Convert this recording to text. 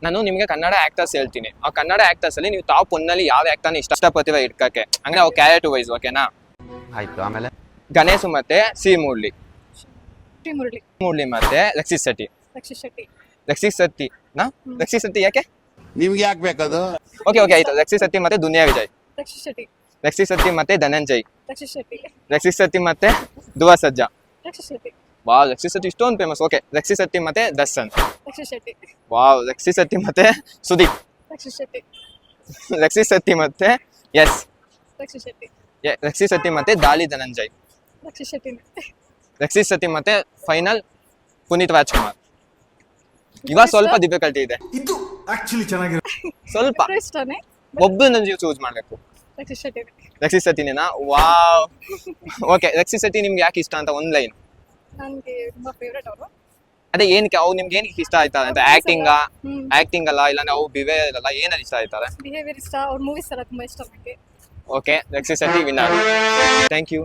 ನಾನು ನಿಮಗೆ ಕನ್ನಡ ಆಕ್ಟರ್ಸ್ ಹೇಳ್ತೀನಿ. ಆ ಕನ್ನಡ ಆಕ್ಟರ್ಸ್ ಅಲ್ಲಿ ನೀವು ಟಾಪ್ 1 ನಲ್ಲಿ ಯಾವ ಆಕ್ಟರ್ನ ಇಷ್ಟಪಡ್ತೀರಾ ಇಟ್ಕಕ್ಕೆ, ಅಂದ್ರೆ ಅವ್ ಕ್ಯಾರೆಕ್ಟರ್ ವೈಸ್. ಓಕೆನಾ? ಆಯ್ತು. ಆಮೇಲೆ ಗಣೇಶ್ ಮತ್ತೆ ಸಿ ಮುರಳಿ ಮತ್ತೆ ರಕ್ಷಿತ್ ಶೆಟ್ಟಿ ರಕ್ಷಿತ್ ಶೆಟ್ಟಿ ಯಾಕೆ ನಿಮ್ಗೆ ಯಾಕೆ ಬೇಕದು? ಓಕೆ ಆಯ್ತು. ರಕ್ಷಿತ್ ಶೆಟ್ಟಿ ಮತ್ತೆ ದುನಿಯಾ ವಿಜಯ್. ರಕ್ಷಿತ್ ಶೆಟ್ಟಿ ಮತ್ತೆ ಧನಂಜಯ್. ರಕ್ಷಿತ್ ಶೆಟ್ಟಿ ಮತ್ತೆ ಧ್ರುವ ಸರ್ಜಾ. ವಾವ್, ರಕ್ಷಿತ್ ಶೆಟ್ಟಿ ಇಷ್ಟೊಂದು ಫೇಮಸ್. ಓಕೆ, ರಕ್ಷಿತ್ ಶೆಟ್ಟಿ ಮತ್ತೆ ದರ್ಶನ್. ವಾವ್, ರಕ್ಷಿತ್ ಶೆಟ್ಟಿ ಮತ್ತೆ ಸುದೀಪ್. ರಕ್ಷಿತ್ ಶೆಟ್ಟಿ ಮತ್ತೆ ಎಸ್ ರಕ್ಷಿತ್ ಶೆಟ್ಟಿ ಮತ್ತೆ ದಾಳಿ ಧನಂಜಯ್. ರಕ್ಷಿತ್ ಶೆಟ್ಟಿ ಮತ್ತೆ ಫೈನಲ್ ಪುನೀತ್ ರಾಜ್ಕುಮಾರ್. ಇವಾಗ ಸ್ವಲ್ಪ ಡಿಫಿಕಲ್ಟಿ ಇದೆ, ಇದು ಆಕ್ಚುಲಿ ಚೆನ್ನಾಗಿರೋ ಸ್ವಲ್ಪ. ಒಬ್ಬನ ಚೂಸ್ ಮಾಡ್ಬೇಕು. ರಕ್ಷಿತ್ ಶೆಟ್ಟಿನೇನಾ? ವಾವ್. ಓಕೆ, ರಕ್ಷಿತ್ ಶೆಟ್ಟಿ ನಿಮ್ಗೆ ಯಾಕೆ ಇಷ್ಟ ಅಂತ ಒಂದ್ ಲೈನ್. ನನಗೆ ತುಂಬಾ ಫೇವರೇಟ್ ಅವರು. ಅದೇ ಏನಕ್ಕೆ ಅವು ನಿಮ್ಗೆ ಏನಕ್ಕೆ ಇಷ್ಟ ಆಯ್ತಾರೆ ಅಂತ? ಆಕ್ಟಿಂಗ್ ಅಲ್ಲ, ಇಲ್ಲಾಂದ್ರೆ ಅವು ಬಿಹೇವಿಯರ್ ಅಲ್ಲ, ಏನಲ್ಲಿ ಇಷ್ಟ ಆಯ್ತಾರೆ? ಬಿಹೇವಿಯರ್ ಇಷ್ಟ, ಅವ್ರ ಮೂವೀಸ್ ಎಲ್ಲ ತುಂಬಾ ಇಷ್ಟ ನನಗೆ. Okay, Rakshit Shetty winner. Thank you.